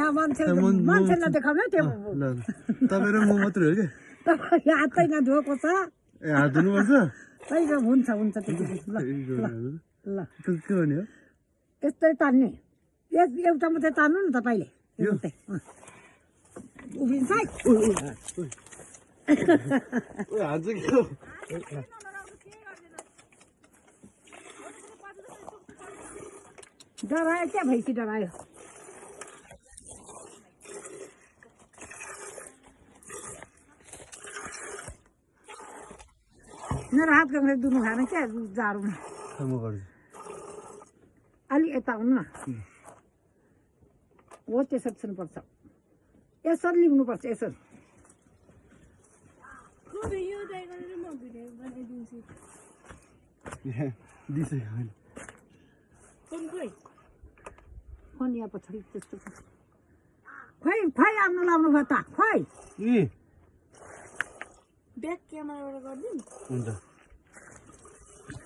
यहाँ मान्छेलाई देखाउने त्यो तपाईँ र म मात्रै हो क्या तपाईँ हातै नधोएको छ ए हात धुनुपर्छ त्यही हुन्छ त्यति ल ल के गर्ने हो यस्तै तान्ने एउटा मात्रै तान्नु नि तपाईँले उभिन्छ हात चाहिँ के हो डरायो क्या भैँसी डरायो मेरो हात कामले दुनु खाने क्या जाडोमा अलि यता हुनु न हो त्यसरी छुनुपर्छ यसरी लिनुपर्छ यसरी फोन यहाँ पछाडि त्यस्तो खोइ आफ्नो लाउनु भयो त खोइ ब्याक क्यामेराबाट गरिदिनु हुन्छ